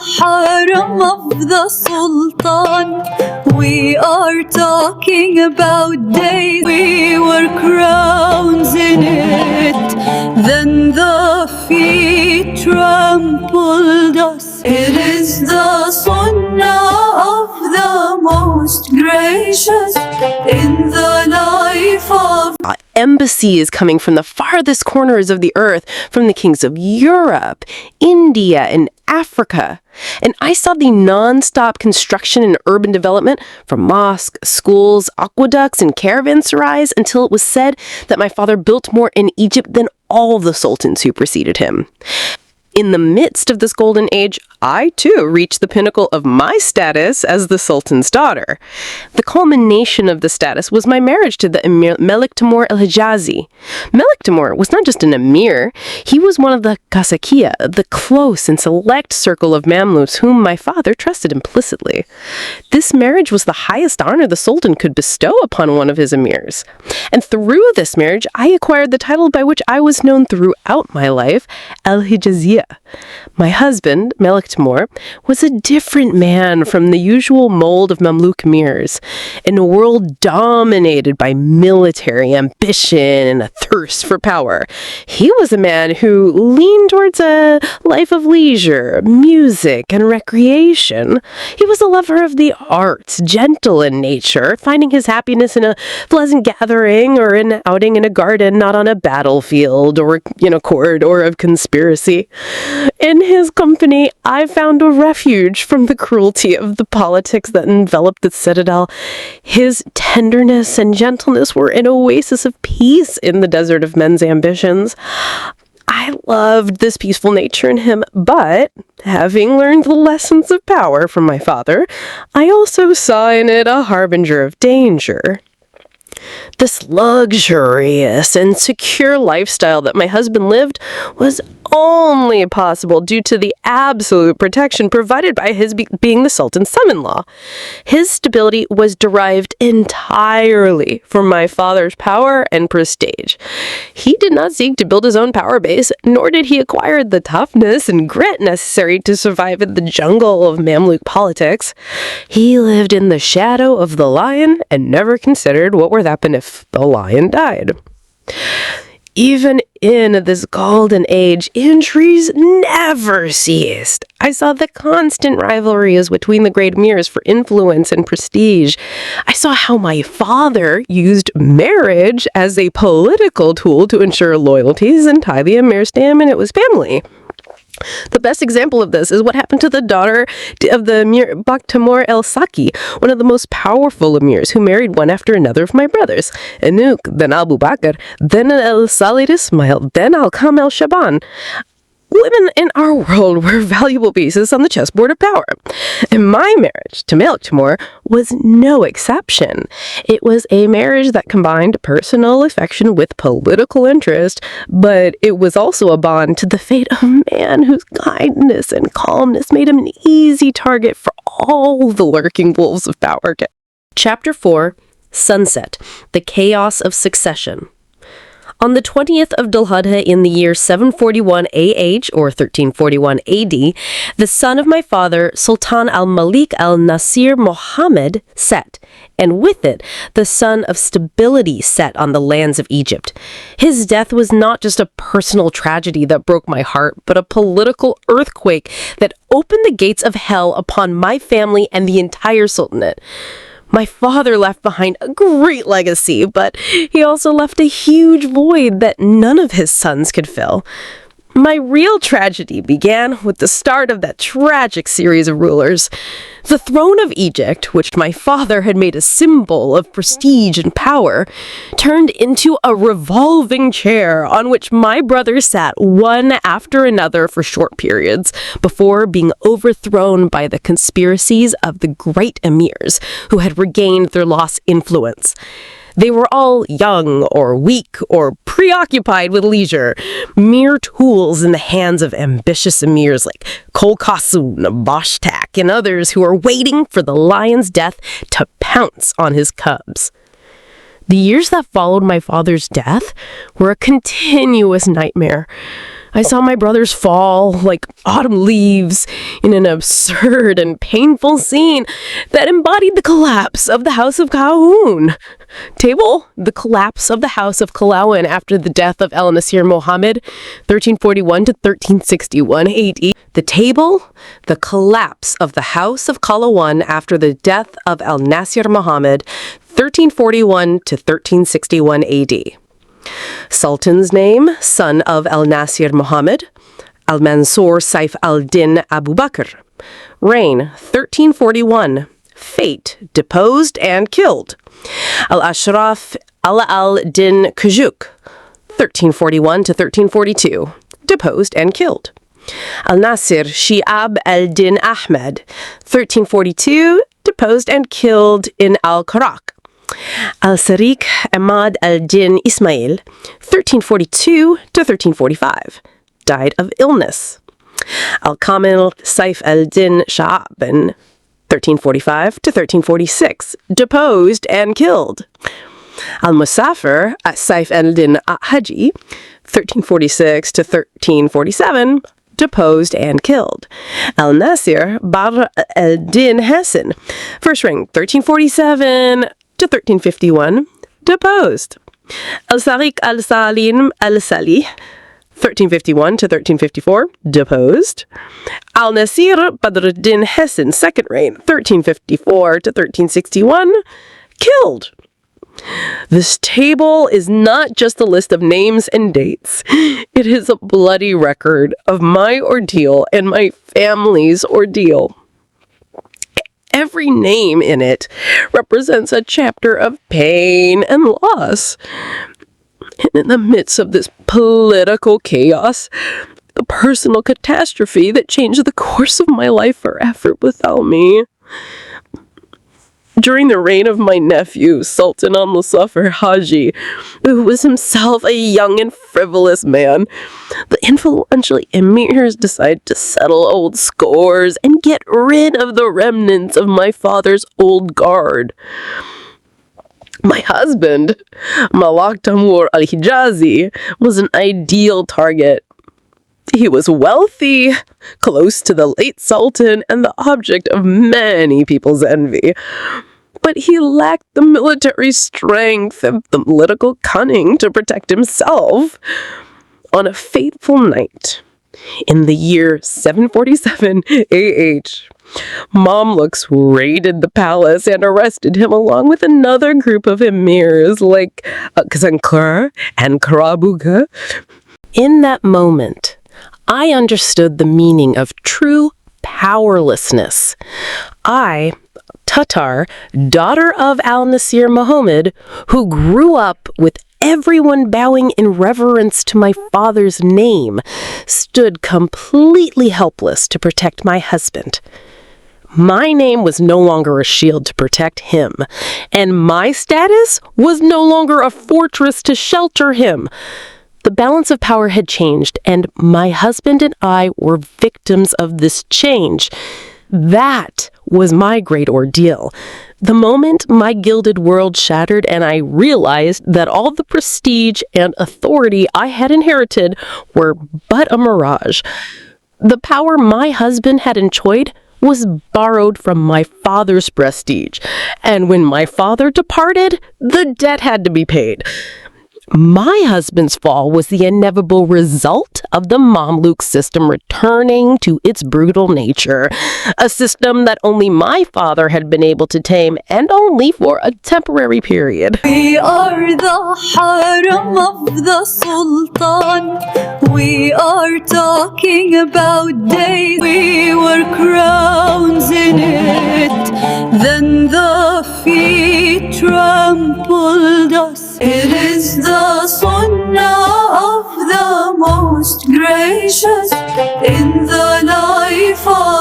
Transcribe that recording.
harem of the Sultan. We are talking about days we were crowns in it. Then the feet trampled us. It is the sunnah of the most gracious in the life of embassies coming from the farthest corners of the earth, from the kings of Europe, India, and Africa. And I saw the non-stop construction and urban development from mosques, schools, aqueducts, and caravanserais until it was said that my father built more in Egypt than all the sultans who preceded him. In the midst of this golden age, I too reached the pinnacle of my status as the Sultan's daughter. The culmination of the status was my marriage to the Emir Malik Timur al-Hijazi. Malik Timur was not just an emir, he was one of the Kasakiya, the close and select circle of Mamluks whom my father trusted implicitly. This marriage was the highest honor the Sultan could bestow upon one of his emirs. And through this marriage, I acquired the title by which I was known throughout my life, al-Hijaziya. My husband, Malik Timur, was a different man from the usual mold of Mamluk emirs. In a world dominated by military ambition and a thirst for power, he was a man who leaned towards a life of leisure, music, and recreation. He was a lover of the arts, gentle in nature, finding his happiness in a pleasant gathering or an outing in a garden, not on a battlefield or in a court or of conspiracy. In his company, I found a refuge from the cruelty of the politics that enveloped the citadel. His tenderness and gentleness were an oasis of peace in the desert of men's ambitions. I loved this peaceful nature in him, but having learned the lessons of power from my father, I also saw in it a harbinger of danger. This luxurious and secure lifestyle that my husband lived was only possible due to the absolute protection provided by his being the Sultan's son-in-law. His stability was derived entirely from my father's power and prestige. He did not seek to build his own power base, nor did he acquire the toughness and grit necessary to survive in the jungle of Mamluk politics. He lived in the shadow of the lion and never considered what would happen if the lion died. Even in this golden age, injuries never ceased. I saw the constant rivalries between the great emirs for influence and prestige. I saw how my father used marriage as a political tool to ensure loyalties and tie the emir's to him and his family. The best example of this is what happened to the daughter of the Emir Bakhtimur el-Saki, one of the most powerful emirs who married one after another of my brothers. Anuk, then Abu Bakr, then al-Salid Ismail, then al-Kam el-Shaban. Women in our world were valuable pieces on the chessboard of power. And my marriage to Malik Timur was no exception. It was a marriage that combined personal affection with political interest, but it was also a bond to the fate of a man whose kindness and calmness made him an easy target for all the lurking wolves of power. Chapter 4, Sunset, the Chaos of Succession. On the 20th of Dhul-Hijjah in the year 741 AH, or 1341 AD, the son of my father, Sultan Al-Malik Al-Nasir Muhammad, set, and with it, the sun of stability set on the lands of Egypt. His death was not just a personal tragedy that broke my heart, but a political earthquake that opened the gates of hell upon my family and the entire sultanate. My father left behind a great legacy, but he also left a huge void that none of his sons could fill. My real tragedy began with the start of that tragic series of rulers. The throne of Egypt, which my father had made a symbol of prestige and power, turned into a revolving chair on which my brothers sat one after another for short periods before being overthrown by the conspiracies of the great emirs who had regained their lost influence. They were all young or weak or preoccupied with leisure, mere tools in the hands of ambitious emirs like Kolkasun, Bashtak, and others who were waiting for the lion's death to pounce on his cubs. The years that followed my father's death were a continuous nightmare. I saw my brothers fall like autumn leaves in an absurd and painful scene that embodied the collapse of the House of Kaaoun. Table: the collapse of the House of Kaaoun after the death of Al-Nasir Muhammad, 1341 to 1361 AD. The table: the collapse of the House of Kaaoun after the death of Al-Nasir Muhammad, 1341 to 1361 AD. Sultan's name: son of Al-Nasir Muhammad, Al-Mansur Saif al-Din Abu Bakr. Reign: 1341. Fate: deposed and killed. Al-Ashraf Ala al-Din Kujuk, 1341 to 1342. Deposed and killed. Al-Nasir Shi'ab al-Din Ahmed, 1342. Deposed and killed in Al-Karak. Al-Sariq Ahmad al-Din Ismail, 1342 to 1345. Died of illness. Al-Kamil Saif al-Din Sha'ban, 1345 to 1346. Deposed and killed. Al-Musafir Saif al-Din Haji, 1346 to 1347. Deposed and killed. Al-Nasir Badr al-Din Hassan, first reign 1347 to 1351. Deposed. Al-Sariq al-Salim al-Salih, 1351 to 1354. Deposed. Al-Nasir Badr al-Din Hassan, second reign 1354 to 1361. Killed. This table is not just a list of names and dates. It is a bloody record of my ordeal and my family's ordeal. Every name in it represents a chapter of pain and loss. And in the midst of this political chaos, the personal catastrophe that changed the course of my life forever without me. During the reign of my nephew, Sultan Al-Musafir Haji, who was himself a young and frivolous man, the influential emirs decided to settle old scores and get rid of the remnants of my father's old guard. My husband, Malak Tamur al-Hijazi, was an ideal target. He was wealthy, close to the late Sultan, and the object of many people's envy. But he lacked the military strength and the political cunning to protect himself. On a fateful night, in the year 747 AH, Mamluks raided the palace and arrested him along with another group of emirs like Kazankur and Karabuga. In that moment, I understood the meaning of true powerlessness. I, Tatar, daughter of Al-Nasir Muhammad, who grew up with everyone bowing in reverence to my father's name, stood completely helpless to protect my husband. My name was no longer a shield to protect him, and my status was no longer a fortress to shelter him. The balance of power had changed, and my husband and I were victims of this change. That was my great ordeal. The moment my gilded world shattered and I realized that all the prestige and authority I had inherited were but a mirage. The power my husband had enjoyed was borrowed from my father's prestige, and when my father departed, the debt had to be paid. My husband's fall was the inevitable result of the Mamluk system returning to its brutal nature, a system that only my father had been able to tame, and only for a temporary period. We are the harem of the Sultan. We are talking about days we were crowns in it. Then the feet trampled us. It is the sunnah of the most gracious in the life of